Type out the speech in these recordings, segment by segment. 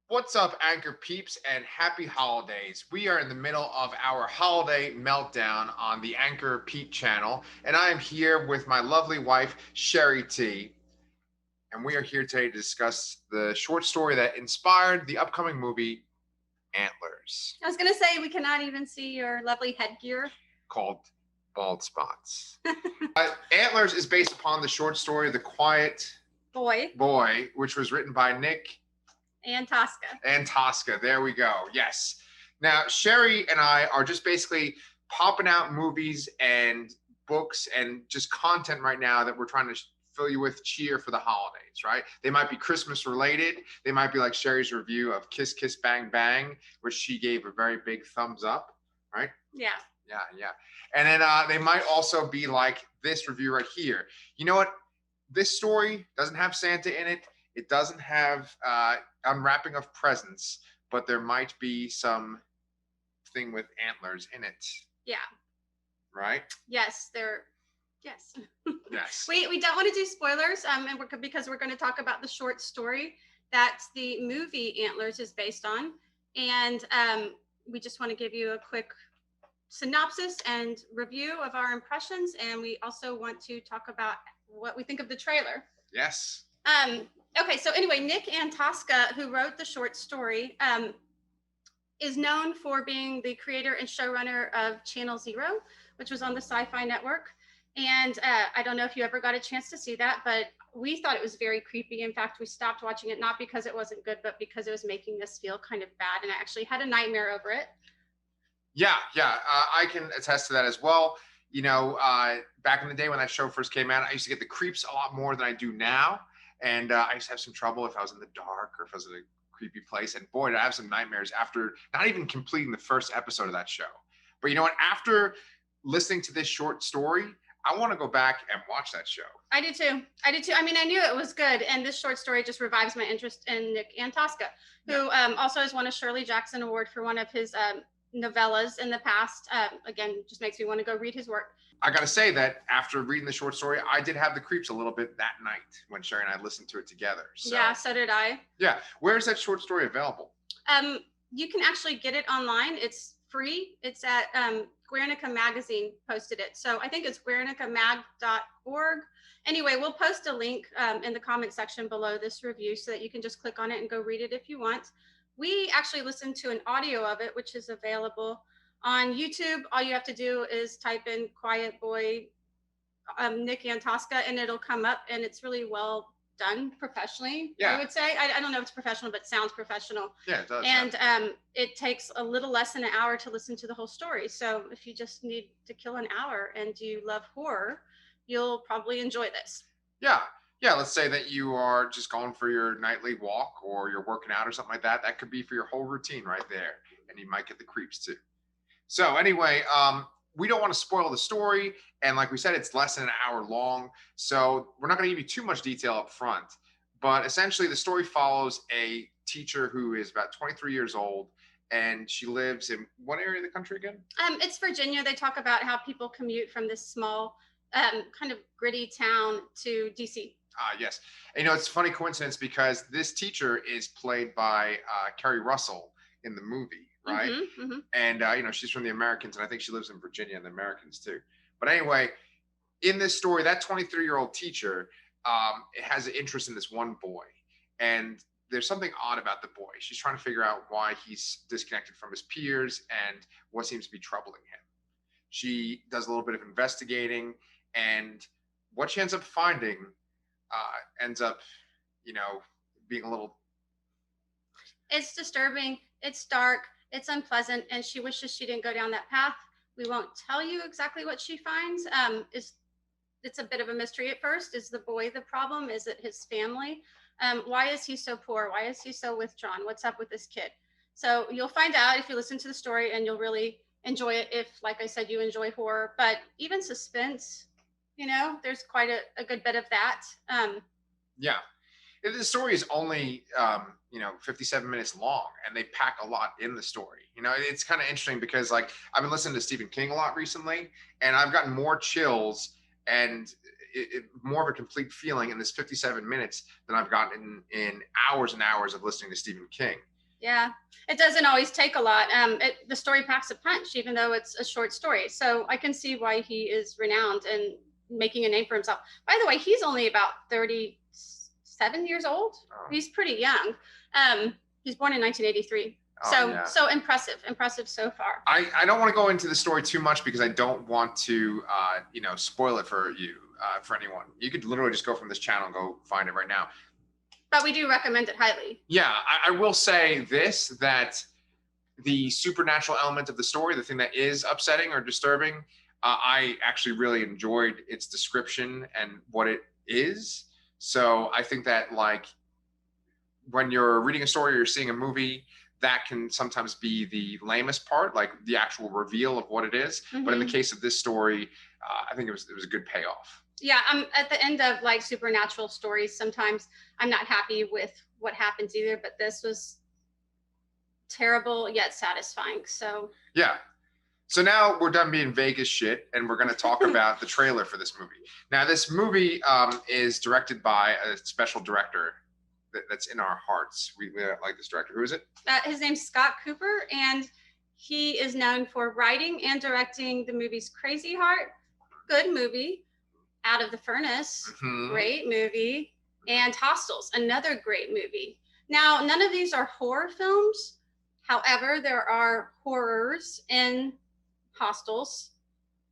What's up, Anchor peeps, and happy holidays. We are in the middle of our holiday meltdown on the Anchor Pete channel, and I am here with my lovely wife, Sherry T. And we are here today to discuss the short story that inspired the upcoming movie Antlers, I was going to say, we cannot even see your lovely headgear. called Bald Spots. Antlers is based upon the short story The Quiet Boy, which was written by Nick Antosca. There we go. Yes. Now, Sherry and I are just basically popping out movies and books and just content right now that we're trying to fill you with cheer for the holidays, right? They might be Christmas related. They might be like Sherry's review of Kiss Kiss Bang Bang, which she gave a very big thumbs up, right? Yeah. Yeah. And then they might also be like this review right here. You know what? This story doesn't have Santa in it. It doesn't have unwrapping of presents, but there might be some thing with antlers in it. Yeah. Right? Yes. Yes. Yes. We don't want to do spoilers, because we're going to talk about the short story that the movie Antlers is based on, and we just want to give you a quick synopsis and review of our impressions, and we also want to talk about what we think of the trailer. Yes. Okay, so anyway, Nick Antosca, who wrote the short story, is known for being the creator and showrunner of Channel Zero, which was on the Sci-Fi Network. And I don't know if you ever got a chance to see that, but we thought it was very creepy. In fact, we stopped watching it, not because it wasn't good, but because it was making us feel kind of bad. And I actually had a nightmare over it. Yeah. I can attest to that as well. You know, back in the day when that show first came out, I used to get the creeps a lot more than I do now. And I used to have some trouble if I was in the dark or if I was in a creepy place. And boy, did I have some nightmares after not even completing the first episode of that show. But you know what? After listening to this short story, I want to go back and watch that show. I do too. I mean, I knew it was good. And this short story just revives my interest in Nick Antosca, who also has won a Shirley Jackson Award for one of his novellas in the past. Again, just makes me want to go read his work. I got to say that after reading the short story, I did have the creeps a little bit that night when Sherry and I listened to it together. So, yeah, so did I. Yeah. Where is that short story available? You can actually get it online. It's free. It's at Guernica magazine posted it. So I think it's guernicamag.org. Anyway, we'll post a link in the comment section below this review so that you can just click on it and go read it if you want. We actually listened to an audio of it, which is available on YouTube. All you have to do is type in Quiet Boy, Nick Antosca, and it'll come up, and it's really well done professionally. Yeah. I would say. I don't know if it's professional, but sounds professional. Yeah, it does. And it takes a little less than an hour to listen to the whole story. So if you just need to kill an hour and you love horror, you'll probably enjoy this. Yeah. Let's say that you are just going for your nightly walk or you're working out or something like that. That could be for your whole routine right there. And you might get the creeps too. So anyway, we don't want to spoil the story. And like we said, it's less than an hour long. So we're not going to give you too much detail up front. But essentially, the story follows a teacher who is about 23 years old. And she lives in what area of the country again? It's Virginia. They talk about how people commute from this small, kind of gritty town to DC. Yes. And, it's a funny coincidence because this teacher is played by Keri Russell in the movie, right? Mm-hmm. And, she's from the Americans, and I think she lives in Virginia and the Americans too. But anyway, in this story, that 23-year-old teacher has an interest in this one boy. And there's something odd about the boy. She's trying to figure out why he's disconnected from his peers and what seems to be troubling him. She does a little bit of investigating, and what she ends up finding ends up, being a little... It's disturbing. It's dark. It's unpleasant. And she wishes she didn't go down that path. We won't tell you exactly what she finds. It's a bit of a mystery at first. Is the boy the problem? Is it his family? Why is he so poor? Why is he so withdrawn? What's up with this kid? So you'll find out if you listen to the story, and you'll really enjoy it if, like I said, you enjoy horror. But even suspense, there's quite a good bit of that. Yeah. The story is only, 57 minutes long, and they pack a lot in the story. It's kind of interesting because, I've been listening to Stephen King a lot recently, and I've gotten more chills and more of a complete feeling in this 57 minutes than I've gotten in hours and hours of listening to Stephen King. Yeah, it doesn't always take a lot. The story packs a punch, even though it's a short story. So I can see why he is renowned and making a name for himself. By the way, he's only about 37 years old. Oh. He's pretty young. He's born in 1983. Oh, so impressive so far. I don't want to go into the story too much because I don't want to spoil it for you, for anyone. You could literally just go from this channel and go find it right now. But we do recommend it highly. Yeah, I will say this, that the supernatural element of the story, the thing that is upsetting or disturbing, I actually really enjoyed its description and what it is. So I think that, like, when you're reading a story or you're seeing a movie, that can sometimes be the lamest part, like the actual reveal of what it is. Mm-hmm. But in the case of this story, I think it was a good payoff. Yeah, at the end of like supernatural stories, sometimes I'm not happy with what happens either, but this was terrible yet satisfying. So yeah. So now we're done being Vegas shit, and we're going to talk about the trailer for this movie. Now, this movie is directed by a special director that's in our hearts. We like this director. Who is it? His name's Scott Cooper, and he is known for writing and directing the movies Crazy Heart, good movie, Out of the Furnace, great movie, and Hostels, another great movie. Now, none of these are horror films. However, there are horrors in Hostels,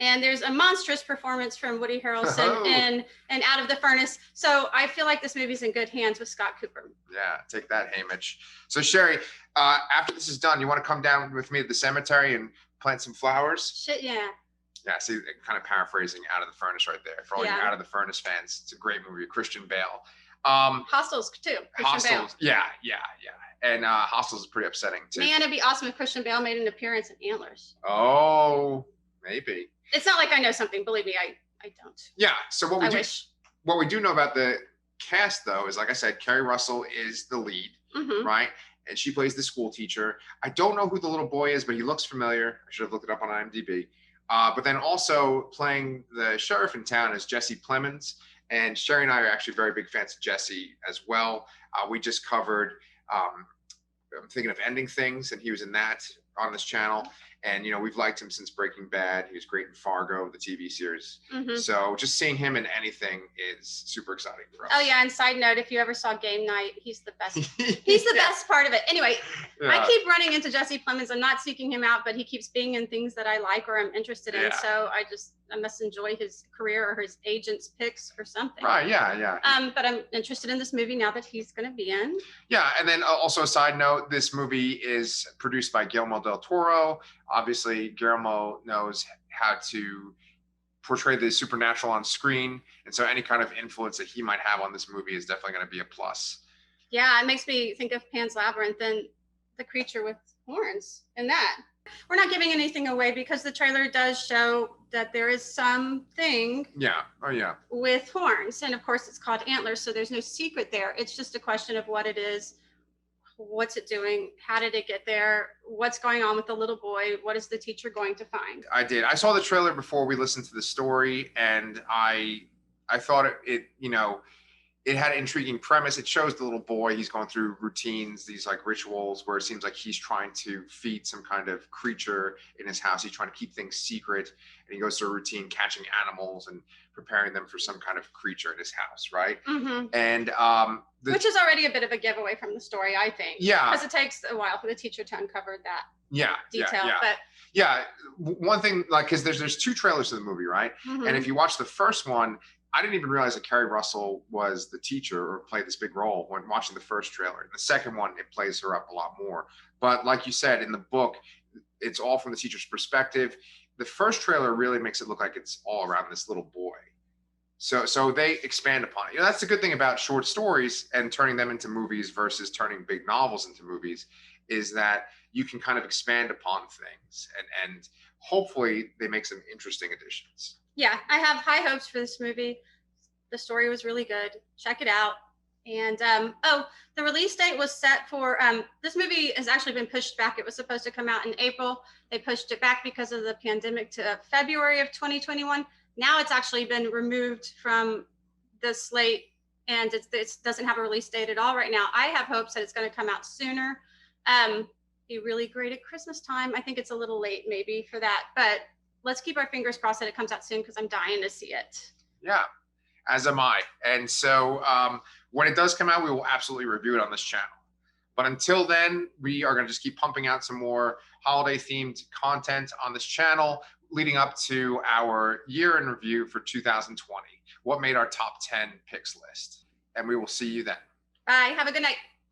and there's a monstrous performance from Woody Harrelson in Out of the Furnace. So I feel like this movie's in good hands with Scott Cooper. Yeah, take that, Hamish. So Sherry, after this is done, you want to come down with me at the cemetery and plant some flowers? Shit, yeah. Yeah, see, kind of paraphrasing Out of the Furnace right there. For all you Out of the Furnace fans, it's a great movie. Christian Bale. Hostels too. Hostels, yeah. And Hostels is pretty upsetting too. Man, it'd be awesome if Christian Bale made an appearance in Antlers. Oh, maybe. It's not like I know something. Believe me, I don't. Yeah. So what we do know about the cast, though, is, like I said, Keri Russell is the lead, right? And she plays the school teacher. I don't know who the little boy is, but he looks familiar. I should have looked it up on IMDb. But then also playing the sheriff in town is Jessie Plemons. And Sherry and I are actually very big fans of Jessie as well. We just covered, I'm thinking of Ending Things, and he was in that on this channel. And, we've liked him since Breaking Bad. He was great in Fargo, the TV series. So just seeing him in anything is super exciting for us. Oh, yeah. And side note, if you ever saw Game Night, he's the best. He's the best part of it. Anyway, I keep running into Jessie Plemons. I'm not seeking him out, but he keeps being in things that I like or I'm interested in. So I must enjoy his career or his agent's picks or something. Right, yeah. But I'm interested in this movie now that he's going to be in. Yeah, and then also a side note, this movie is produced by Guillermo del Toro. Obviously, Guillermo knows how to portray the supernatural on screen. And so any kind of influence that he might have on this movie is definitely going to be a plus. Yeah, it makes me think of Pan's Labyrinth and the creature with horns in that. We're not giving anything away because the trailer does show that there is something with horns. And of course, it's called Antlers, so there's no secret there. It's just a question of what it is. What's it doing? How did it get there? What's going on with the little boy? What is the teacher going to find? I did. I saw the trailer before we listened to the story, and I thought it had an intriguing premise. It shows the little boy, he's going through routines, these like rituals where it seems like he's trying to feed some kind of creature in his house. He's trying to keep things secret, and he goes through a routine catching animals and preparing them for some kind of creature in his house, right? And which is already a bit of a giveaway from the story, I think. Yeah. Because it takes a while for the teacher to uncover that detail. One thing, like, because there's two trailers to the movie, right? And if you watch the first one, I didn't even realize that Keri Russell was the teacher or played this big role when watching the first trailer. In the second one, it plays her up a lot more. But like you said, in the book, it's all from the teacher's perspective. The first trailer really makes it look like it's all around this little boy. So they expand upon it. That's the good thing about short stories and turning them into movies versus turning big novels into movies, is that you can kind of expand upon things and hopefully they make some interesting additions. Yeah, I have high hopes for this movie. The story was really good. Check it out. And the release date was set for this movie has actually been pushed back. It was supposed to come out in April. They pushed it back because of the pandemic to February of 2021. Now it's actually been removed from the slate, and it doesn't have a release date at all right now. I have hopes that it's going to come out sooner. Be really great at Christmas time. I think it's a little late maybe for that, but let's keep our fingers crossed that it comes out soon because I'm dying to see it. Yeah, as am I. And so when it does come out, we will absolutely review it on this channel. But until then, we are going to just keep pumping out some more holiday themed content on this channel leading up to our year in review for 2020. What made our top 10 picks list. And we will see you then. Bye. Have a good night.